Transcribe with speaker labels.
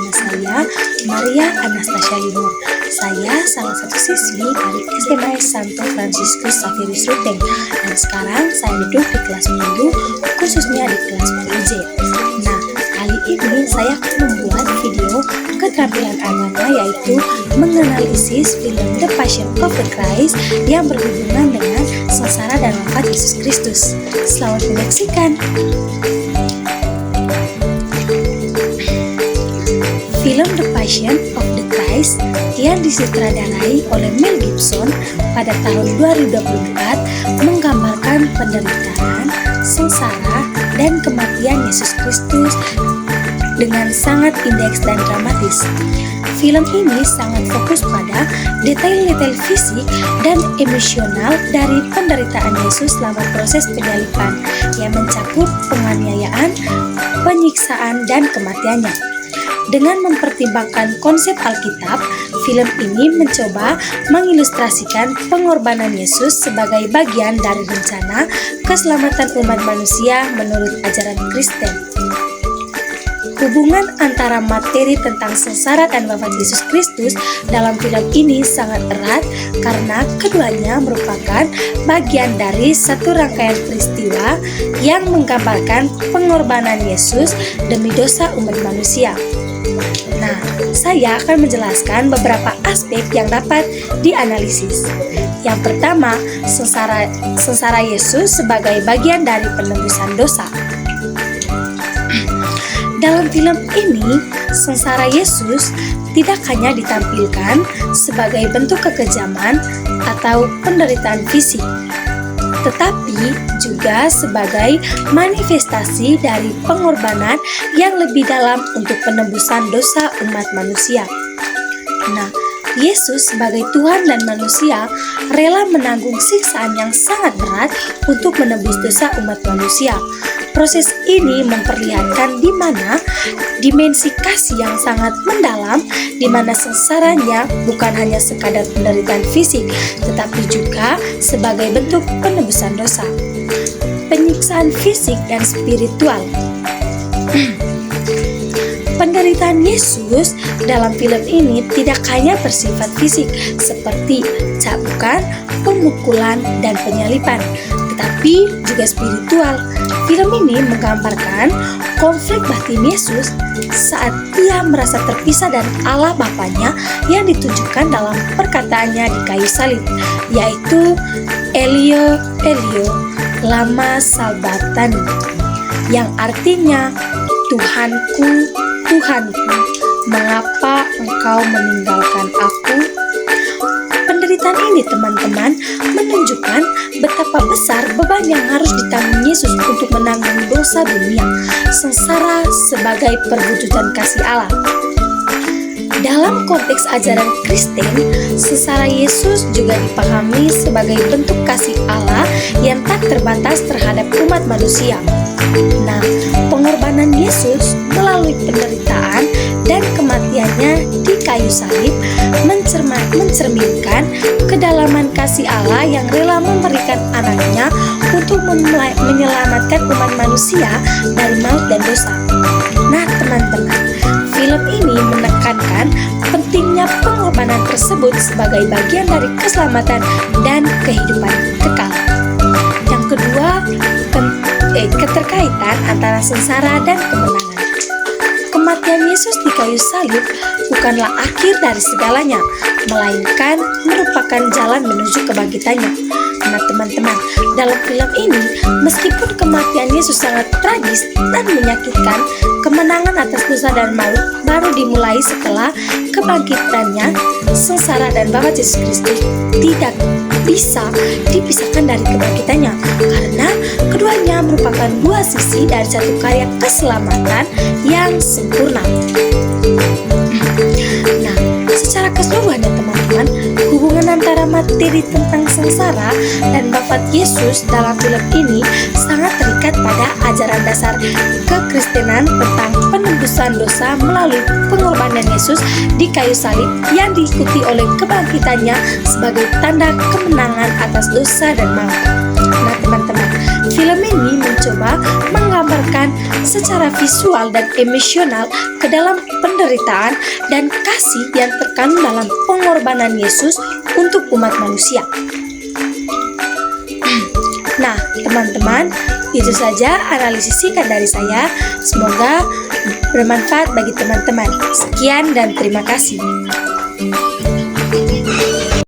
Speaker 1: dengan saya, Maria Anastasia Limur. Saya salah satu siswi dari SMA Santo Fransiskus Xavierus Ruteng, dan sekarang saya duduk di kelas minggu, khususnya di kelas PIJ. Nah, kali ini saya akan membuat video keterampilan agama, yaitu menganalisis film The Passion of the Christ yang berhubungan dengan sengsara dan wafat Yesus Kristus. Selamat menyaksikan. Film The Passion of the Christ yang disutradarai oleh Mel Gibson pada tahun 2024 menggambarkan penderitaan, sengsara, dan kematian Yesus Kristus dengan sangat indeks dan dramatis. Film ini sangat fokus pada detail-detail fisik dan emosional dari penderitaan Yesus selama proses penyaliban yang mencakup penganiayaan, penyiksaan, dan kematiannya. Dengan mempertimbangkan konsep Alkitab, film ini mencoba mengilustrasikan pengorbanan Yesus sebagai bagian dari rencana keselamatan umat manusia menurut ajaran Kristen. Hubungan antara materi tentang sengsara dan wafat Yesus Kristus dalam film ini sangat erat karena keduanya merupakan bagian dari satu rangkaian peristiwa yang menggambarkan pengorbanan Yesus demi dosa umat manusia. Nah, saya akan menjelaskan beberapa aspek yang dapat dianalisis. Yang pertama, sengsara Yesus sebagai bagian dari penebusan dosa. Dalam film ini, sengsara Yesus tidak hanya ditampilkan sebagai bentuk kekejaman atau penderitaan fisik, tetapi juga sebagai manifestasi dari pengorbanan yang lebih dalam untuk penebusan dosa umat manusia. Nah, Yesus sebagai Tuhan dan manusia rela menanggung siksaan yang sangat berat untuk menebus dosa umat manusia. Proses ini memperlihatkan di mana dimensi kasih yang sangat mendalam, di mana sengsaranya bukan hanya sekadar penderitaan fisik, tetapi juga sebagai bentuk penebusan dosa. Penyiksaan fisik dan spiritual. Penderitaan Yesus dalam film ini tidak hanya bersifat fisik seperti cabukan, pemukulan, dan penyaliban, tetapi juga spiritual. Film ini menggambarkan konflik batin Yesus saat ia merasa terpisah dari Allah Bapanya yang ditunjukkan dalam perkataannya di kayu salib, yaitu Elio, Elio, lama sabachthani, yang artinya Tuhanku, Tuhanku, mengapa engkau meninggalkan aku? Penderitaan ini, teman-teman, menunjukkan betapa besar beban yang harus ditanggung Yesus untuk menanggung dosa dunia. Sengsara sebagai perwujudan kasih Allah. Dalam konteks ajaran Kristen, sengsara Yesus juga dipahami sebagai bentuk kasih Allah yang tak terbatas terhadap umat manusia. Nah, pengorbanan Yesus melalui penderitaan dan kematiannya di kayu salib mencerminkan kedalaman kasih Allah yang rela memberikan anaknya untuk menyelamatkan umat manusia dari maut dan dosa. Nah, teman-teman, film ini menekankan pentingnya pengorbanan tersebut sebagai bagian dari keselamatan dan kehidupan kekal. Yang kedua, keterkaitan antara sengsara dan kemenangan. Kematian Yesus di kayu salib bukanlah akhir dari segalanya, melainkan merupakan jalan menuju kebangkitannya. Nah, teman-teman, dalam film ini, meskipun kematian Yesus sangat tragis dan menyakitkan, kemenangan atas dosa dan maut baru dimulai setelah kebangkitannya. Sengsara dan wafat Yesus Kristus tidak bisa dipisahkan dari kebangkitannya, karena keduanya merupakan dua sisi dari satu karya keselamatan yang sempurna. Nah, secara keseluruhan ya teman-teman, hubungan antara materi tentang sengsara dan wafat Yesus dalam film ini sangat terikat pada ajaran dasar kekristenan tentang penebusan dosa melalui pengorbanan Yesus di kayu salib yang diikuti oleh kebangkitannya sebagai tanda kemenangan atas dosa dan maut. Nah, teman-teman, film ini mencoba menggambarkan secara visual dan emosional ke dalam penderitaan dan kasih yang terkandung dalam pengorbanan Yesus untuk umat manusia. Nah, teman-teman, itu saja analisis singkat dari saya. Semoga bermanfaat bagi teman-teman. Sekian dan terima kasih.